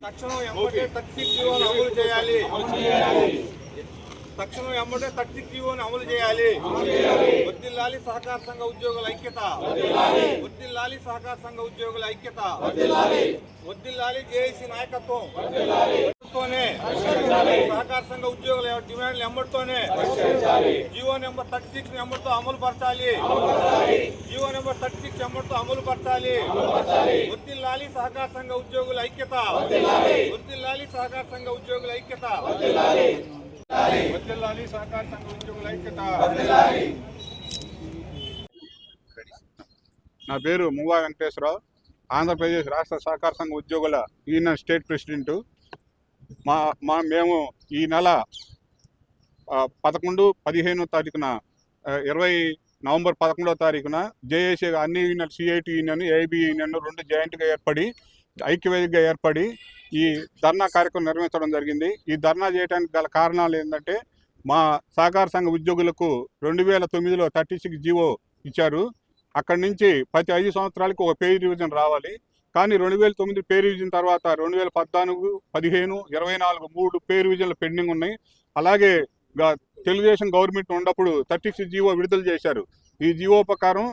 తక్షణం ఎంబడే తక్షిక్ జీవోను అమలు చేయాలి. తక్షణం ఎంబడే తక్షిక్ జీవోను అమలు చేయాలి. వర్ధిల్లాలి సహకార సంఘ ఉద్యోగుల ఐక్యత. వర్ధిల్లాలి సహకార సంఘ ఉద్యోగుల ఐక్యత. వర్ధిల్లాలి జేఏసీ నాయకత్వం. సహకార సంఘ ఉద్యోగుల డిమాండ్లు ఎంబడితోనే జీవో నెంబర్ 36 ఎంబడితో అమలు పరచాలి. జీవో నెంబర్ 36 ఎంబడితో అమలు పరచాలి. వర్ధిల్లాలి సహకార సంఘ ఉద్యోగుల ఐక్యత. వర్ధిల్లాలి సహకార సంఘ ఉద్యోగుల ఐక్యత. వర్ధిల్లాలి సహకార సంఘ ఉద్యోగుల ఐక్యత. నా పేరు మువ్వా వెంకటేశ్వరరావు, ఆంధ్రప్రదేశ్ రాష్ట్ర సహకార సంఘ ఉద్యోగుల యూనియన్ స్టేట్ ప్రెసిడెంట్. మేము ఈ నెల 11, 15వ తారీఖున 20 నవంబర్ 11వ తారీఖున జేఏసీ అన్ని union, CIT union, AIB union 2 జాయింట్గా ఏర్పడి ఐక్యవేదికగా ఏర్పడి ఈ ధర్నా కార్యక్రమం నిర్వహించడం జరిగింది. ఈ ధర్నా చేయడానికి గల కారణాలు ఏంటంటే, మా సహకార సంఘ ఉద్యోగులకు 2009లో 36 జీవో ఇచ్చారు. అక్కడి నుంచి ప్రతి 5 సంవత్సరాలకు ఒక పే రివిజన్ రావాలి. కానీ 2009 పే రివిజన్ తర్వాత 2014, 15, 24 3 పే రివిజన్లు పెండింగ్ ఉన్నాయి. అలాగే తెలుగుదేశం గవర్నమెంట్ ఉన్నప్పుడు 36 జీవో విడుదల చేశారు. ఈ జీవో ప్రకారం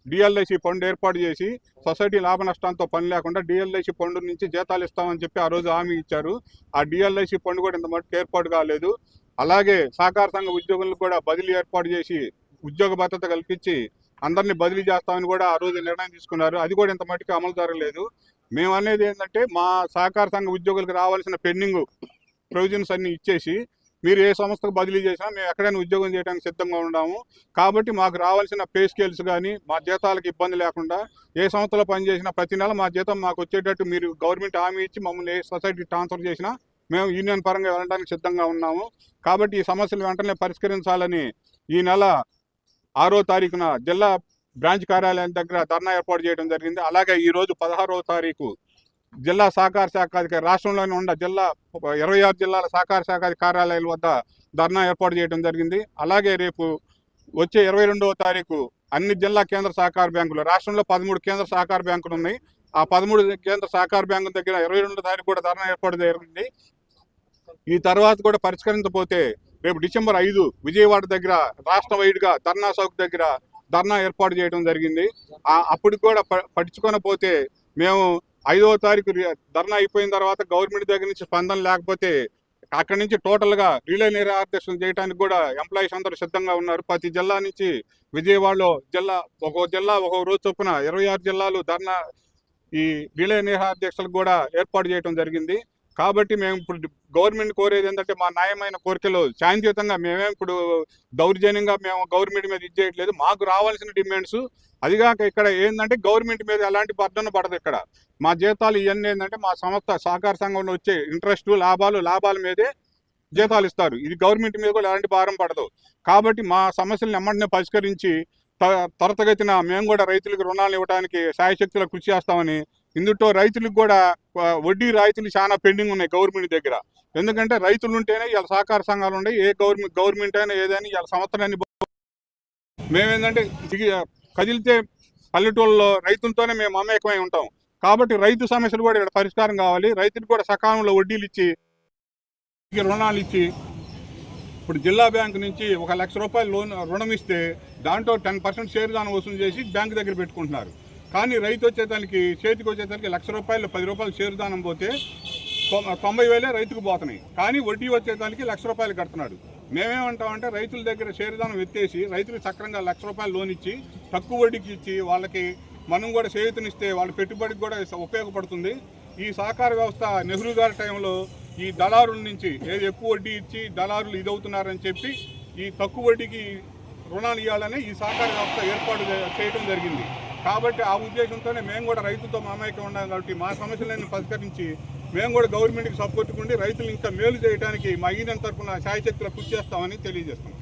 డిఎల్ఐసి ఫండ్ ఏర్పాటు చేసి సొసైటీ లాభ నష్టాలతో పని లేకుండా డిఎల్ఐసి ఫండ్ నుంచి జీతాలు ఇస్తామని చెప్పి ఆ రోజు హామీ ఇచ్చారు. ఆ డిఎల్ఐసి ఫండ్ కూడా ఇంత మటుకు ఏర్పాటు కాలేదు. అలాగే సహకార సంఘ ఉద్యోగులకు కూడా బదిలీ ఏర్పాటు చేసి ఉద్యోగ భద్రత కల్పించి అందరినీ బదిలీ చేస్తామని కూడా ఆ రోజు నిర్ణయం తీసుకున్నారు. అది కూడా ఇంత మటుకు అమలు జరగలేదు. మేము అనేది ఏంటంటే, మా సహకార సంఘ ఉద్యోగులకు రావాల్సిన పెండింగ్ ప్రొవిజన్స్ అన్ని ఇచ్చేసి, మీరు ఏ సంస్థకు బదిలీ చేసినా మేము ఎక్కడైనా ఉద్యోగం చేయడానికి సిద్ధంగా ఉన్నాము. కాబట్టి మాకు రావాల్సిన పే స్కేల్స్ కానీ మా జీతాలకు ఇబ్బంది లేకుండా, ఏ సంస్థలో పనిచేసినా ప్రతి నెల మా జీతం మాకు వచ్చేటట్టు మీరు గవర్నమెంట్ హామీ ఇచ్చి మమ్మల్ని ఏ సొసైటీ ట్రాన్స్ఫర్ చేసినా మేము యూనియన్ పరంగా వెళ్ళడానికి సిద్ధంగా ఉన్నాము. కాబట్టి ఈ సమస్యలు వెంటనే పరిష్కరించాలని ఈ నెల 6వ తారీఖున జిల్లా బ్రాంచ్ కార్యాలయం దగ్గర ధర్నా ఏర్పాటు చేయడం జరిగింది. అలాగే ఈరోజు 16వ తారీఖు జిల్లా సహకార శాఖాధికారి, రాష్ట్రంలోని ఉన్న 26 జిల్లాల సహకార శాఖ కార్యాలయాల వద్ద ధర్నా ఏర్పాటు చేయడం జరిగింది. అలాగే రేపు వచ్చే 22వ తారీఖు అన్ని జిల్లా కేంద్ర సహకార బ్యాంకులు, రాష్ట్రంలో 13 కేంద్ర సహకార బ్యాంకులు ఉన్నాయి. ఆ 13 కేంద్ర సహకార బ్యాంకుల దగ్గర 22వ తారీఖు కూడా ధర్నా ఏర్పాటు జరిగింది. ఈ తర్వాత కూడా పరిష్కరించకపోతే రేపు డిసెంబర్ 5 విజయవాడ దగ్గర రాష్ట్ర వైడ్గా ధర్నా చౌక్ దగ్గర ధర్నా ఏర్పాటు చేయడం జరిగింది. అప్పటికి కూడా పట్టించుకోకపోతే మేము 5వ తారీఖు ధర్నా అయిపోయిన తర్వాత గవర్నమెంట్ దగ్గర నుంచి స్పందన లేకపోతే అక్కడి నుంచి టోటల్గా రిలే నిరాదీక్షలు చేయడానికి కూడా ఎంప్లాయీస్ అందరూ సిద్ధంగా ఉన్నారు. ప్రతి జిల్లా నుంచి విజయవాడలో ఒక్కొక్క రోజు చొప్పున 26 జిల్లాలు ధర్నా ఈ రిలే నిరాదీక్షలకు కూడా ఏర్పాటు చేయడం జరిగింది. కాబట్టి మేము ఇప్పుడు గవర్నమెంట్ కోరేది ఏంటంటే, మా న్యాయమైన కోరికలు శాంతియుతంగా, మేమేం ఇప్పుడు దౌర్జన్యంగా మేము గవర్నమెంట్ మీద ఇచ్చేయట్లేదు. మాకు రావాల్సిన డిమాండ్స్, అదిగాక ఇక్కడ ఏంటంటే గవర్నమెంట్ మీద ఎలాంటి బర్డన్ పడదు. ఇక్కడ మా జీతాలు ఇవన్నీ ఏంటంటే మా సంస్థ సహకార సంఘంలో వచ్చే ఇంట్రెస్ట్, లాభాల మీదే జీతాలు ఇస్తారు. ఇది గవర్నమెంట్ మీద కూడా ఎలాంటి భారం పడదు. కాబట్టి మా సమస్యలను ఎమ్మటనే పరిష్కరించి త్వరితగతిన మేము కూడా రైతులకు రుణాలు ఇవ్వడానికి శాయశక్తుల కృషి చేస్తామని, ఇందులో రైతులకు కూడా వడ్డీ రాయితీలు చాలా పెండింగ్ ఉన్నాయి గవర్నమెంట్ దగ్గర. ఎందుకంటే రైతులు ఉంటేనే ఇలా సహకార సంఘాలు ఉన్నాయి. ఏ గవర్నమెంట్ అయినా ఏదైనా ఇలా సంవత్సరాన్ని మేమేంటంటే కదిలితే పల్లెటూళ్ళలో రైతులతోనే మేము మమేకమై ఉంటాం. కాబట్టి రైతు సమస్యలు కూడా ఇక్కడ పరిష్కారం కావాలి. రైతులకు కూడా సకాలంలో వడ్డీలు ఇచ్చి రుణాలు ఇచ్చి, ఇప్పుడు జిల్లా బ్యాంకు నుంచి 1 లక్ష రూపాయలు రుణం ఇస్తే దాంట్లో 10% షేర్ దానం వసూలు చేసి బ్యాంకు దగ్గర పెట్టుకుంటున్నారు. కానీ రైతు వచ్చేదానికి, చేతికి వచ్చేదానికి 1 లక్ష రూపాయలు 10 రూపాయలు షేర్ దానం పోతే 90,000 రైతుకు పోతున్నాయి. కానీ వడ్డీ వచ్చేదానికి 1 లక్ష రూపాయలు కడుతున్నాడు. మేమేమంటామంటే, రైతుల దగ్గర షేర్ దానం ఎత్తేసి రైతులకు సక్రంగా 1 లక్ష రూపాయలు లోన్ ఇచ్చి తక్కువ వడ్డీకి ఇచ్చి వాళ్ళకి మనం కూడా చేయూతనిస్తే వాళ్ళ పెట్టుబడికి కూడా ఉపయోగపడుతుంది. ఈ సహకార వ్యవస్థ నెహ్రూ గారి టైంలో ఈ దళారుల నుంచి ఎక్కువ వడ్డీ ఇచ్చి దళారులు ఇదవుతున్నారని చెప్పి ఈ తక్కువ వడ్డీకి రుణాలు ఇవ్వాలని ఈ సహకార వ్యవస్థ ఏర్పాటు చేయడం జరిగింది. కాబట్టి ఆ ఉద్దేశంతోనే మేము కూడా రైతులతో మమేకం ఉండాలి. కాబట్టి మా సమస్యలను పరిష్కరించి మేము కూడా గవర్నమెంట్కి సపోర్ట్ ఉండి రైతులు ఇంకా మేలు చేయడానికి మా యూనియన్ తరఫున శాయశక్తుల కృషి చేస్తామని తెలియజేస్తాం.